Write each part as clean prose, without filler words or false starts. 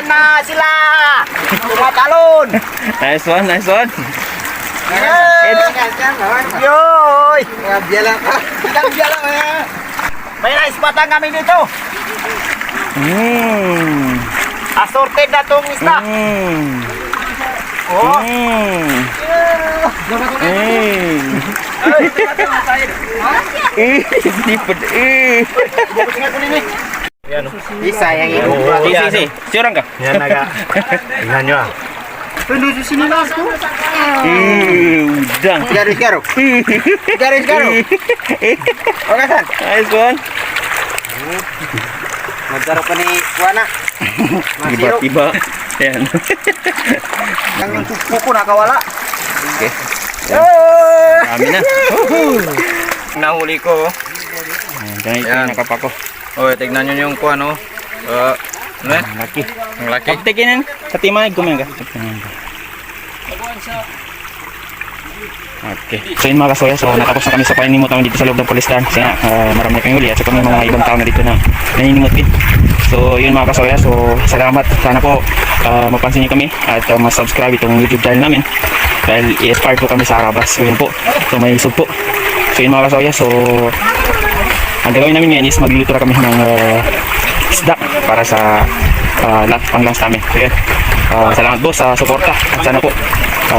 Ayan na sila! Tumatalon! Nice one, nice one. Yoy! May naispatan kami dito. Assorted na itong isda. Oh. Sipod. Isa yang itu. Si. Si orang kah? Yan naga. Tingnan nyo ah. Udang. Garo. Oke san. Nice one. Magdaro pa ni Kuana. Tiba-tiba. Yan. Yang kuku nakawala. Okay. Kami na. Nahuli ko. Yan, Yan. nakapako. Oh, tignan nyo yung kuha, no? Ano yan? Laki. Ang laki. Kaptekin yan. Katimay, kumain ka. Okay. So yun mga kasoya, so natapos na kami sa paninimot namin dito sa loob ng pulistan. Kasi marami na kami uli at so kami mga ibang tao na dito na naninimot din. So yun mga kasoya, so salamat. Sana po mapansin niyo kami at mas-subscribe itong YouTube channel namin. Dahil i-aspire po kami sa Arabas. So yun po. So may sub po. So yun mga kasoya, so ang gagawin namin ngayon is magluluto na kami ng isda para sa pang-lunch namin. So yun. Salamat po sa suporta. At sana po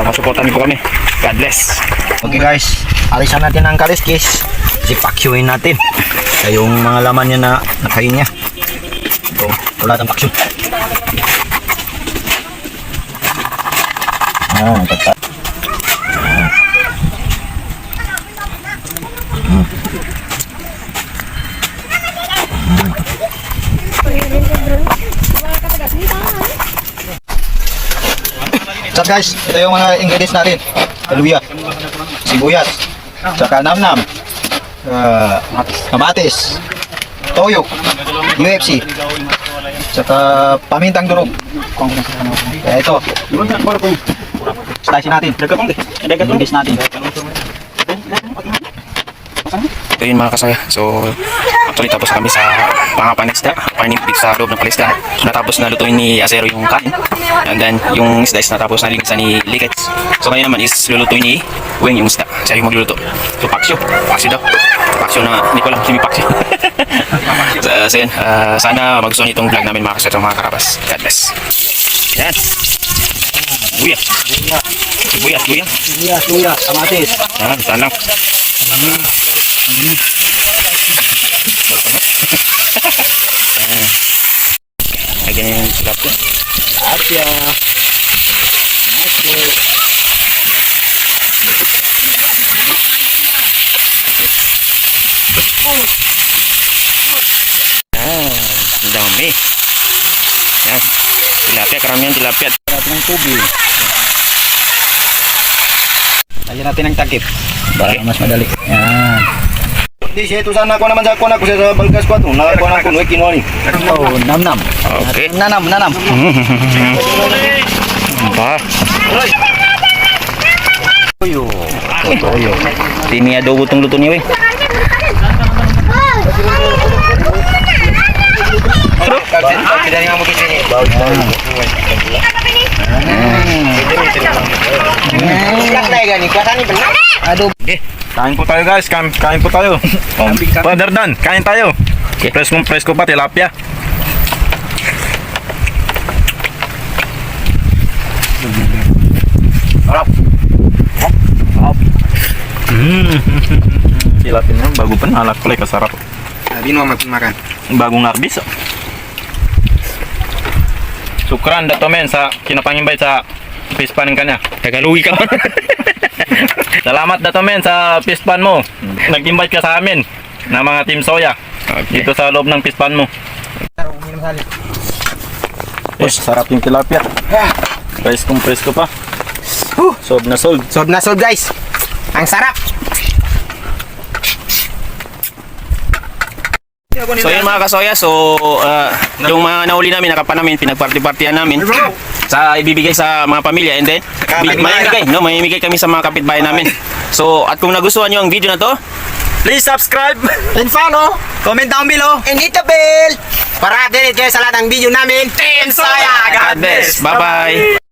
masuportan niyo po kami. God bless. Oke guys, alisan natin ang kaliskis. Sipakyuin natin. Yung mga laman niya na nakain niya. Ito, wala tayong paksyo. Nagkata. What's up guys? Ito yung mga ingredients natin. Kaluya, sibuyas, saka namnam, kamatis, toyo, UFC, saka pamintang durog. Kaya ito, slice natin. Ingis natin. Ito yun mga kasaya. So actually tapos kami sa pangapan ng isda, paninipig sa loob ng palistan. So natapos na lutuin ni Acero yung kain. And then yung isda is natapos na linisan ni Likets. So ngayon naman is lulutuin ni Weng yung isda. Siya yung magluluto. So paksyo daw. Paksyo na, hindi ko alam kung paksyo. So yun, sana magustuhan itong vlog namin mga kasaya, mga karabas. God bless. Yan. Buya. Luya, kamatis. Yan, sana. Lagyan yung silap ko. Asia. Ang dami. Yan. Tilapia, karamihan tilapia. Ng tubig. Lagyan natin ng takip para mas madali. Yan. Di siya ito sana ako naman sa ako na ko sa balgas ko ito. Nakakuha na ako ng kinuha ni. Oh, nam. Okay. Nanam. Ba? Toyo. Tini adobo itong luto niya, weh. Adobo. Okay. Kain po tayo guys, kain po tayo. Brother Dan, kain tayo. Okay. Presko pa, tilapia. Harap. Tilapia niya, bago pa nalak pala, kasarap. Sabi mo makan. Bagong arbis. Sukran dato men sa kinapang-invite sa pispan kanya. Kagaluwi ka. Salamat dato men sa pispan mo. Nag-invite ka sa amin na mga Team Soya. Okay. Dito sa loob ng pispan mo. Sarap yung tilapia. Presko pa. Sob na sold. Sob na sob guys. Ang sarap. So yun mga kasoya, so yung mga nahuli namin, nakapa namin, pinagparty-partyan namin sa ibibigay sa mga pamilya, and then mamimigay kami sa mga kapitbahay namin. So at kung nagustuhan nyo ang video na to, Please subscribe and follow. Comment down below and hit the bell Para update kayo sa lahat ng video namin. Team Soya! God bless. Bye-bye.